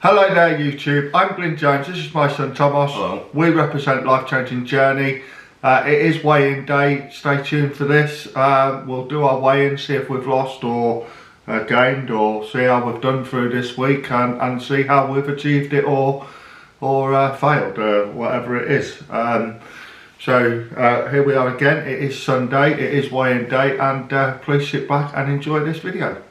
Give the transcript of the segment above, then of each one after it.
Hello there YouTube, I'm Glyn Jones, this is my son Thomas. Hello. We represent Life Changing Journey. It is weigh-in day, stay tuned for this. We'll do our weigh-in, see if we've lost or gained, or see how we've done through this week and see how we've achieved it or failed, whatever it is. So here we are again, it is Sunday, it is weigh-in day, and please sit back and enjoy this video.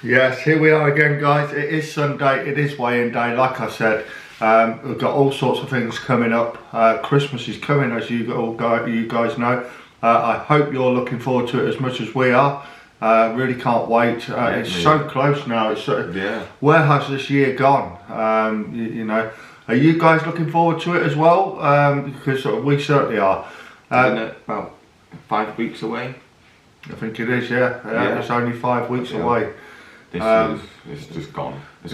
Yes, here we are again guys, it is Sunday, it is weigh-in day, like I said. We've got all sorts of things coming up. Christmas is coming, as you guys know. I hope you're looking forward to it as much as we are. Really can't wait. It's so close now. It's where has this year gone? You know, are you guys looking forward to it as well? Because we certainly are. Isn't it about 5 weeks away? I think it is, yeah. It's only 5 weeks away. It's just gone. It's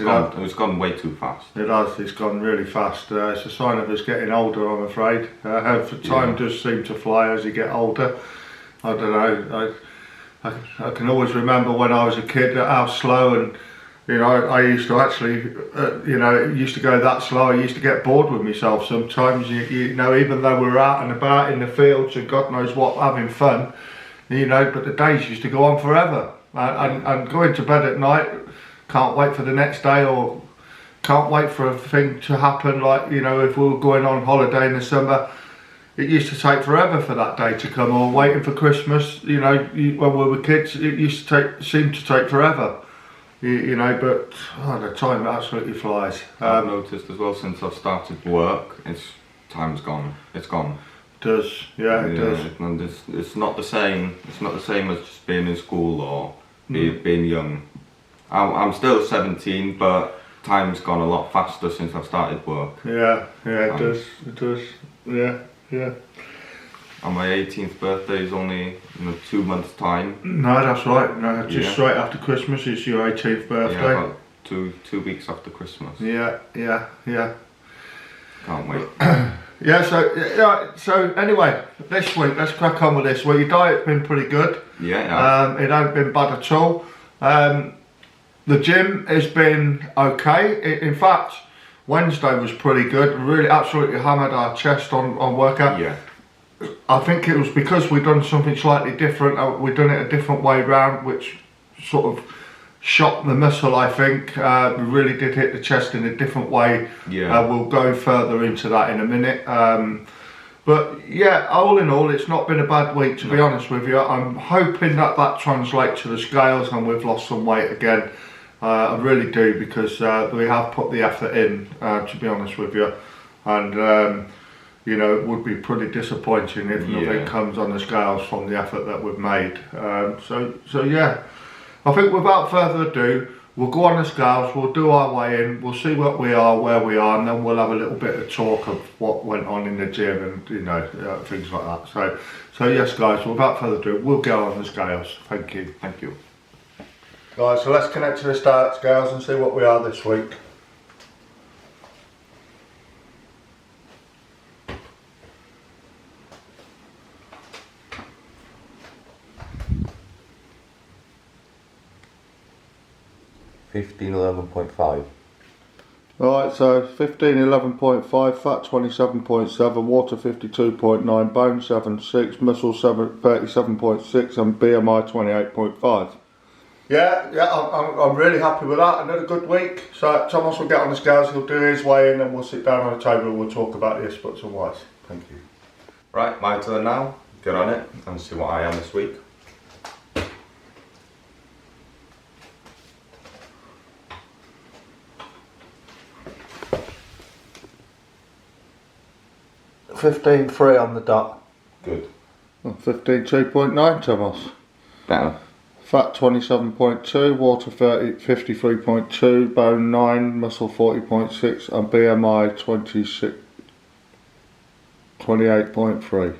gone way too fast. It has. It's gone really fast. It's a sign of us getting older, I'm afraid. Time does seem to fly as you get older. I don't know. I can always remember when I was a kid how slow, and you know, I used to actually, you know, it used to go that slow. I used to get bored with myself sometimes. You know, even though we were out and about in the fields and God knows what, having fun, you know, but the days used to go on forever. And going to bed at night, can't wait for the next day, or can't wait for a thing to happen. Like, you know, if we were going on holiday in the summer, it used to take forever for that day to come, or waiting for Christmas, you know, when we were kids, it used to seem to take forever, you know, but the time absolutely flies. I've noticed as well since I've started work, time's gone, it's gone. It does, yeah, it does. And it's not the same, as just being in school or being young. I'm still 17, but time's gone a lot faster since I've started work. Yeah, it does, yeah. And my 18th birthday is only in 2 months' time. No, that's right, no, just straight after Christmas is your 18th birthday. Yeah, about two weeks after Christmas. Yeah. Can't wait. So anyway, this week, let's crack on with this. Well, your diet's been pretty good. Yeah. It hasn't been bad at all. The gym has been okay. In fact, Wednesday was pretty good. Really absolutely hammered our chest on workout. Yeah. I think it was because we'd done something slightly different. We'd done it a different way round, which sort of shot the muscle, I think. We really did hit the chest in a different way. Yeah. We'll go further into that in a minute. But yeah, all in all, it's not been a bad week, to be honest with you. I'm hoping that translates to the scales and we've lost some weight again. I really do, because we have put the effort in, to be honest with you. And you know, it would be pretty disappointing if nothing comes on the scales from the effort that we've made. So yeah, I think without further ado, we'll go on the scales, we'll do our weigh in, we'll see what we are, where we are, and then we'll have a little bit of talk of what went on in the gym and things like that. So yes guys, without further ado, we'll go on the scales. Thank you. Thank you. Right, so let's connect to the start scales and see what we are this week. $15.11.5. Right, so 15.11.5, fat 27.7, water 52.9, bone 7.6, muscle 37.6 and BMI 28.5. Yeah, I'm really happy with that. Another good week. So Thomas will get on the scales, he'll do his weigh in and we'll sit down on the table and we'll talk about the buts and whys. Thank you. Right, my turn now. Get on it and see what I am this week. $15.3 on the dot. Good. 15.2.9 Thomas. Better. Fat 27.2, water 53.2, bone 9, muscle 40.6 and BMI 28.3.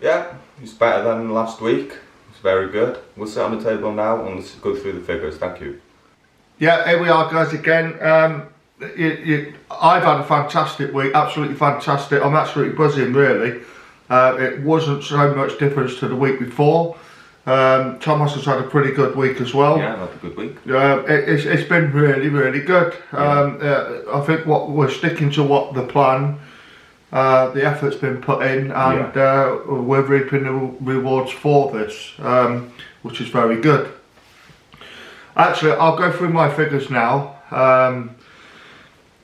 Yeah, it's better than last week. It's very good. We'll sit on the table now and let's go through the figures. Thank you. Yeah, here we are guys again. I've had a fantastic week, absolutely fantastic. I'm absolutely buzzing really. It wasn't so much difference to the week before. Thomas has had a pretty good week as well. Yeah, I've had a good week. It's been really good. I think we're sticking to what the plan, the effort's been put in, and we're reaping the rewards for this, which is very good. Actually, I'll go through my figures now.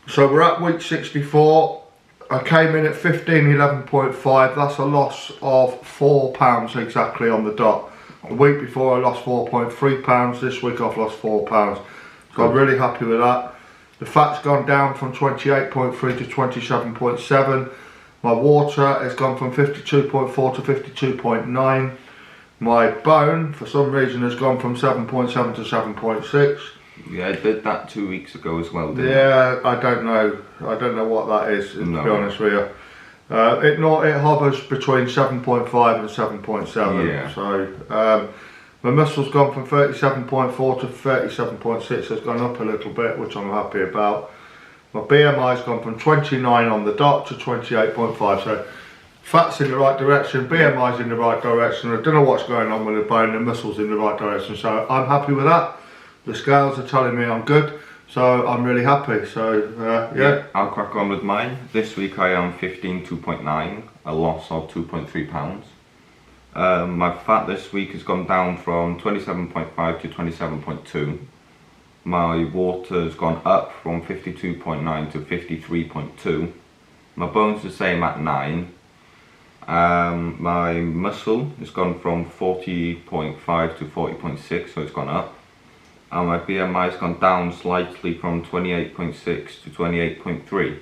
So we're at week 64. I came in at 15.11.5. That's a loss of £4 exactly on the dot. The week before I lost £4.3. This week I've lost £4. So I'm really happy with that. The fat's gone down from 28.3 to 27.7. My water has gone from 52.4 to 52.9. My bone, for some reason, has gone from 7.7 to 7.6. Yeah, I did that 2 weeks ago as well, didn't Yeah, I don't know what that is, to be honest with you. It hovers between 7.5 and 7.7. Yeah. So my muscle's gone from 37.4 to 37.6. Has gone up a little bit, which I'm happy about. My BMI's gone from 29 on the dot to 28.5. So fat's in the right direction, BMI's in the right direction. I don't know what's going on with the bone. The muscle's in the right direction. So I'm happy with that. The scales are telling me I'm good, so I'm really happy. So yeah. I'll crack on with mine. This week I am 15.2.9, a loss of £2.3. My fat this week has gone down from 27.5 to 27.2. My water has gone up from 52.9 to 53.2. My bone's the same at 9. My muscle has gone from 40.5 to 40.6, so it's gone up. And my BMI has gone down slightly from 28.6 to 28.3.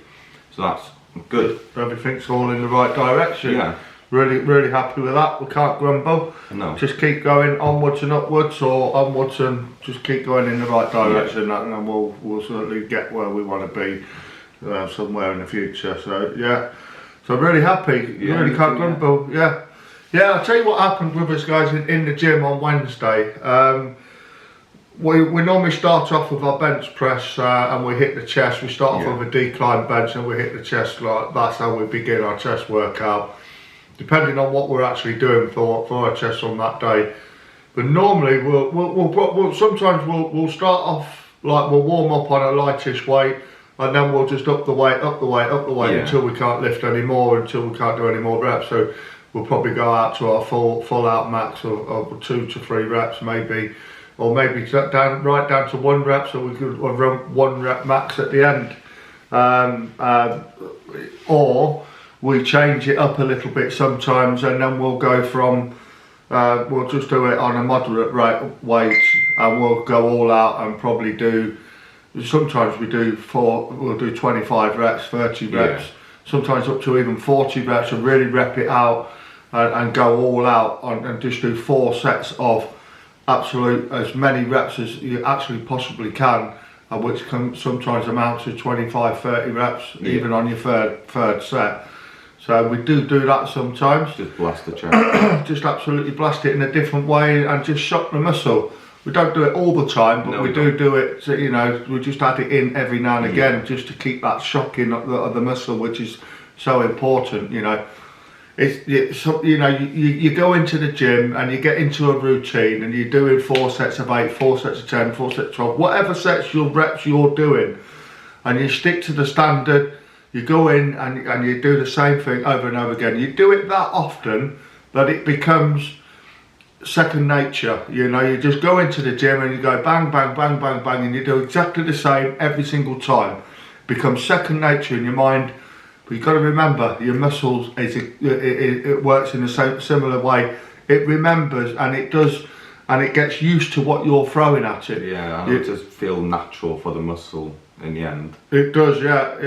So that's good. Everything's all in the right direction. Yeah. Really happy with that. We can't grumble. No. Just keep going onwards and upwards, or onwards and just keep going in the right direction, and then we'll certainly get where we want to be somewhere in the future. So yeah. So really happy. Yeah, really can't grumble. Yeah. I'll tell you what happened with us guys in the gym on Wednesday. We normally start off with our bench press and we hit the chest. We start off with a decline bench and we hit the chest. That's how we begin our chest workout, depending on what we're actually doing for our chest on that day. But normally we'll sometimes start off like we'll warm up on a lightish weight, and then we'll just up the weight until we can't lift anymore, until we can't do any more reps. So we'll probably go out to our full out max of 2 to 3 reps maybe. Or maybe right down to 1 rep, so we could run 1 rep max at the end. Or we change it up a little bit sometimes, and then we'll go from, we'll just do it on a moderate weight, and we'll go all out and probably do, sometimes we'll do 25 reps, 30 reps, sometimes up to even 40 reps, and really rep it out and go all out and just do 4 sets of absolute as many reps as you actually possibly can, and which can sometimes amount to 25, 30 reps, even on your third set. So we do that sometimes. Just blast the chest. Just absolutely blast it in a different way and just shock the muscle. We don't do it all the time, but we do it. So, you know, we just add it in every now and again, just to keep that shocking of the muscle, which is so important. You know, you know, you go into the gym and you get into a routine, and you're doing 4 sets of 8, 4 sets of 10, 4 sets of 12, whatever reps you're doing, and you stick to the standard. You go in and you do the same thing over and over again. You do it that often that it becomes second nature. You know, you just go into the gym and you go bang, bang, bang, bang, bang, and you do exactly the same every single time. It becomes second nature in your mind. But you've got to remember, your muscles, it works in a similar way. It remembers, and it does, and it gets used to what you're throwing at it. Yeah, and it just feel natural for the muscle in the end. It does, yeah,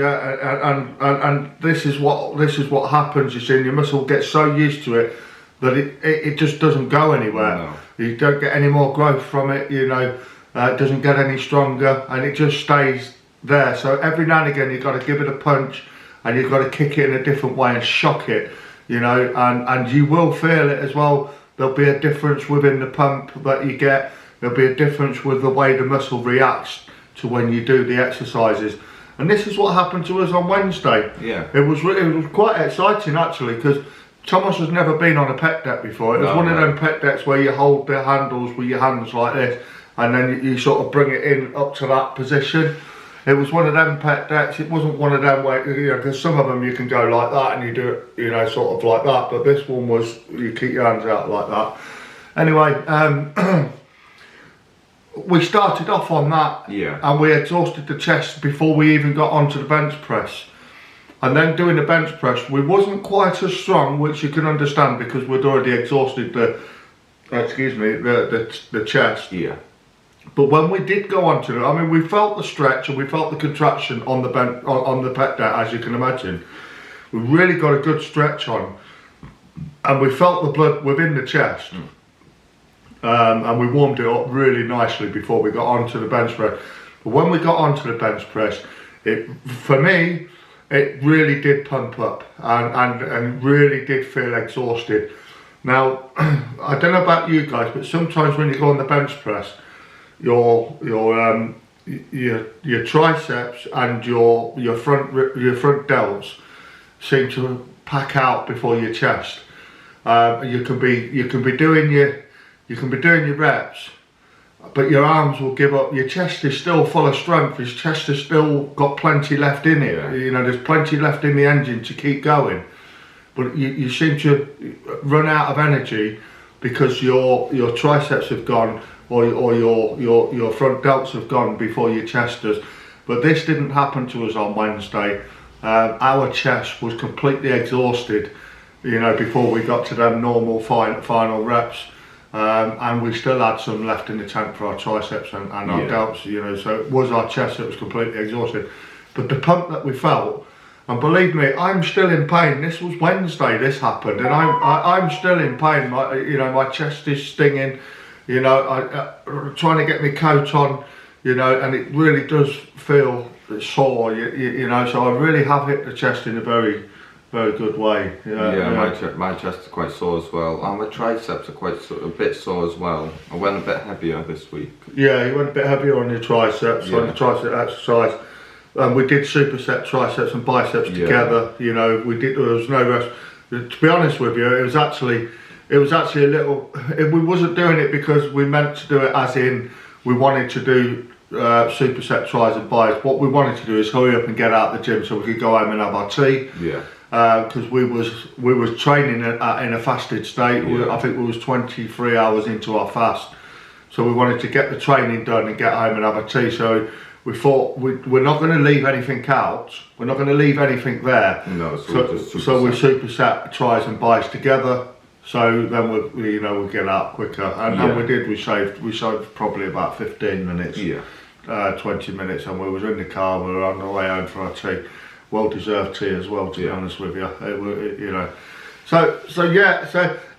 and this is what happens. You see, your muscle gets so used to it that it just doesn't go anywhere. No. You don't get any more growth from it. You know, it doesn't get any stronger, and it just stays there. So every now and again, you've got to give it a punch, and you've got to kick it in a different way and shock it. You know, and you will feel it as well. There'll be a difference within the pump that you get. There'll be a difference with the way the muscle reacts to when you do the exercises. And this is what happened to us on Wednesday. Yeah. It was quite exciting actually, because Thomas has never been on a pec deck before. It was one of them pec decks where you hold the handles with your hands like this, and then you sort of bring it in up to that position. It was one of them pec decks. It wasn't one of them where, you know, because some of them you can go like that and you do it, you know, sort of like that. But this one was, you keep your hands out like that. Anyway, we started off on that, and we exhausted the chest before we even got onto the bench press. And then doing the bench press, we wasn't quite as strong, which you can understand because we'd already exhausted the chest. Yeah. But when we did go onto it, I mean, we felt the stretch and we felt the contraction on the pec deck, as you can imagine. We really got a good stretch on, and we felt the blood within the chest. And we warmed it up really nicely before we got onto the bench press. But when we got onto the bench press, for me, it really did pump up and really did feel exhausted. Now, I don't know about you guys, but sometimes when you go on the bench press, your triceps and your front delts seem to pack out before your chest. You can be doing your reps, but your arms will give up. Your chest is still full of strength. Your chest has still got plenty left in it. Yeah. You know, there's plenty left in the engine to keep going. But you seem to run out of energy because your triceps have gone, or your front delts have gone before your chest does. But this didn't happen to us on Wednesday. Our chest was completely exhausted, you know, before we got to them normal final reps. And we still had some left in the tank for our triceps and our delts, you know, so it was our chest that was completely exhausted. But the pump that we felt, and believe me, I'm still in pain. This was Wednesday this happened, and I'm still in pain. My chest is stinging, you know, I'm trying to get my coat on, you know, and it really does feel sore, you know, so I really have hit the chest in a very good way. My chest is quite sore as well, and my triceps are a bit sore as well. I went a bit heavier this week. Yeah, you went a bit heavier on your triceps, on the tricep exercise. And we did superset triceps and biceps together. You know, there was no rest. To be honest with you, it was actually a little. We wasn't doing it because we meant to do it as in we wanted to do superset tris and biceps. What we wanted to do is hurry up and get out of the gym so we could go home and have our tea. Yeah. Because we was training in a fasted state. I think we was 23 hours into our fast, so we wanted to get the training done and get home and have a tea. So we thought we're not going to leave anything out. We're not going to leave anything there. No, so we superset tris and biceps together. So then we get out quicker, and we did. We saved probably about 15 minutes. 20 minutes, and we was in the car. We were on the way home for our tea. Well deserved tea as well, to be honest with you. You know, so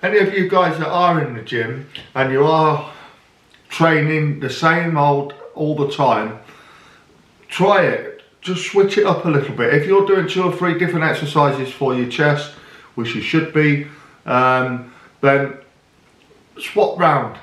any of you guys that are in the gym and you are training the same old all the time, try it. Just switch it up a little bit. If you're doing 2 or 3 different exercises for your chest, which you should be, then swap round.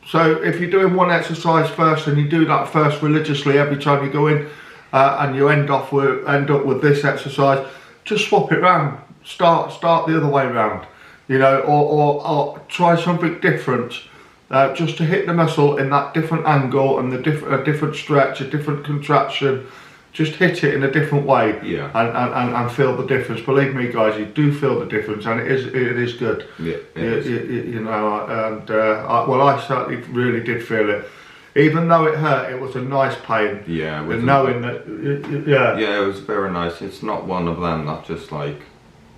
So if you're doing one exercise first and you do that first religiously every time you go in, and you end up with this exercise, just swap it round. Start the other way round, you know, or try something different, just to hit the muscle in that different angle and a different stretch, a different contraction. Just hit it in a different way, and feel the difference. Believe me, guys, you do feel the difference, and it is good. Yeah, you know, and well, I certainly really did feel it. Even though it hurt, it was a nice pain. Yeah, and knowing that, yeah, it was very nice. It's not one of them that's just like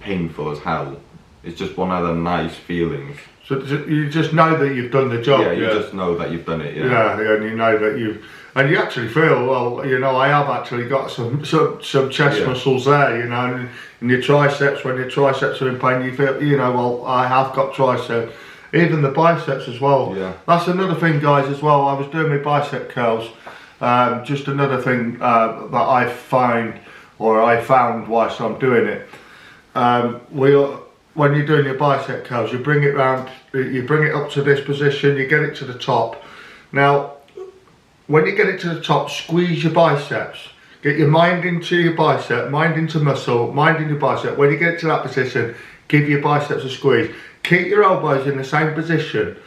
painful as hell. It's just one of the nice feelings. So you just know that you've done the job. Yeah, you just know that you've done it. Yeah, and you know that and you actually feel, well, you know, I have actually got some chest muscles there, you know, and your triceps, when your triceps are in pain, you feel, you know, well, I have got triceps. Even the biceps as well. Yeah. That's another thing, guys, as well. I was doing my bicep curls. Just another thing that I found whilst I'm doing it. When you're doing your bicep curls, you bring it round, you bring it up to this position, you get it to the top. Now, when you get it to the top, squeeze your biceps. Get your mind into your bicep, mind into muscle, mind in your bicep. When you get to that position, give your biceps a squeeze. Keep your elbows in the same position.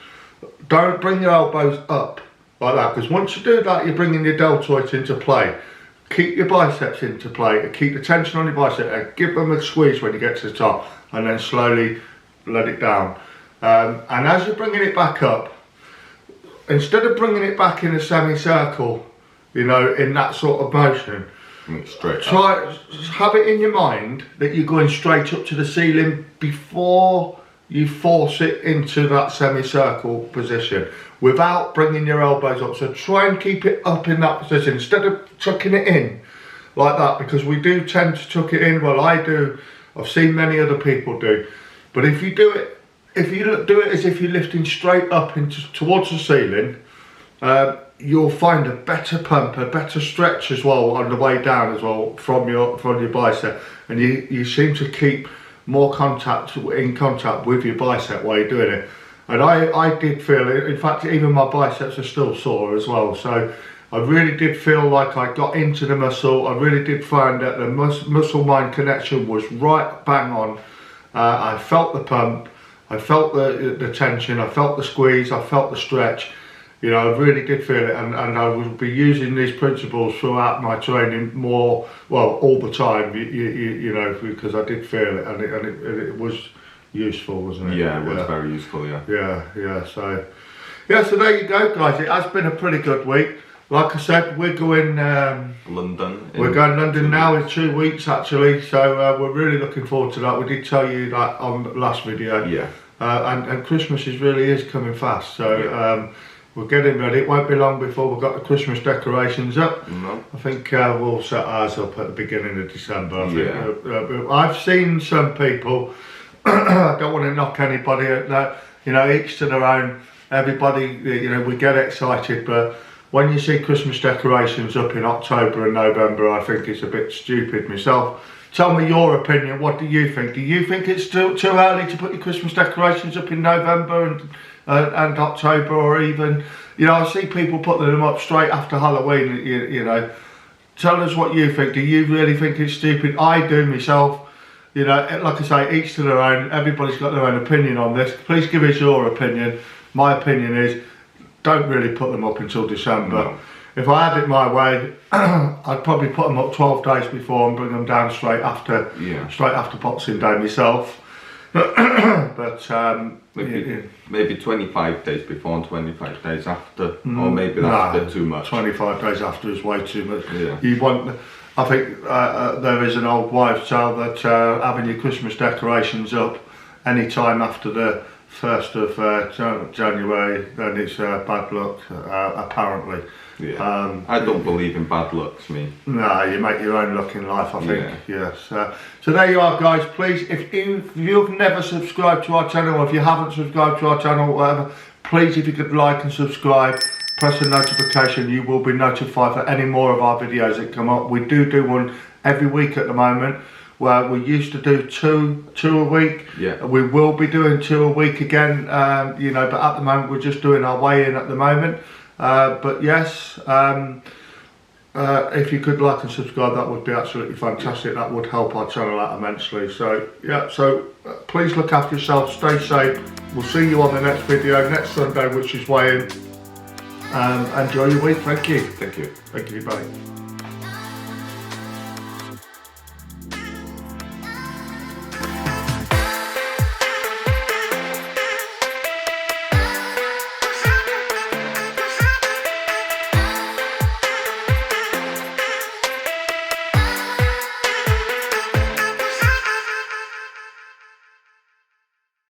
Don't bring your elbows up like that, because once you do that, you're bringing your deltoids into play. Keep your biceps into play, keep the tension on your bicep, and give them a squeeze when you get to the top, and then slowly let it down. And as you're bringing it back up, instead of bringing it back in a semicircle, you know, in that sort of motion, have it in your mind that you're going straight up to the ceiling before you force it into that semicircle position without bringing your elbows up. So try and keep it up in that position instead of tucking it in like that, because we do tend to tuck it in. Well, I do. I've seen many other people do. But if you do it as if you're lifting straight up towards the ceiling, you'll find a better pump, a better stretch as well on the way down as well from your bicep, and you seem to keep more in contact with your bicep while you're doing it. And I did feel it. In fact, even my biceps are still sore as well. So I really did feel like I got into the muscle. I really did find that the muscle-mind connection was right bang on. I felt the pump. I felt the tension. I felt the squeeze. I felt the stretch. You know, I really did feel it, and I will be using these principles throughout my training more, well, all the time, you know, because I did feel it, and it was useful, wasn't it? Yeah, it was very useful, yeah. So there you go, guys. It has been a pretty good week. Like I said, we're going London. We're going London now in 2 weeks, actually, so we're really looking forward to that. We did tell you that on the last video. Yeah. And Christmas really is coming fast, so we're getting ready. It won't be long before we've got the Christmas decorations up. No. I think we'll set ours up at the beginning of December. I've seen some people, I don't want to knock anybody at that, you know, each to their own. Everybody, you know, we get excited, but when you see Christmas decorations up in October and November, I think it's a bit stupid myself. Tell me your opinion. What do you think? Do you think it's too early to put your Christmas decorations up in November and October, or even, you know, I see people putting them up straight after Halloween, you know. Tell us what you think. Do you really think it's stupid? I do myself. You know, like I say, each to their own. Everybody's got their own opinion on this. Please give us your opinion. My opinion is, don't really put them up until December. No. If I had it my way, I'd probably put them up 12 days before and bring them down straight after Boxing Day myself. But maybe 25 days before and 25 days after, or maybe that's a bit too much. 25 days after is way too much. Yeah. You want, I think there is an old wives' tale that having your Christmas decorations up any time after the 1st of January, then it's bad luck, apparently. Yeah. I don't believe in bad lucks, me. No, you make your own luck in life, I think. Yes. So there you are, guys. Please, if you've never subscribed to our channel, or if you haven't subscribed to our channel, or whatever, please, if you could like and subscribe, press the notification, you will be notified for any more of our videos that come up. We do one every week at the moment, where we used to do two a week. Yeah. We will be doing 2 a week again, you know, but at the moment we're just doing our weigh-in at the moment. But yes, if you could like and subscribe, that would be absolutely fantastic. That would help our channel out immensely. So yeah, so please look after yourself, stay safe. We'll see you on the next video next Sunday, which is weigh-in. Enjoy your week. Thank you. Thank you. Thank you. Bye.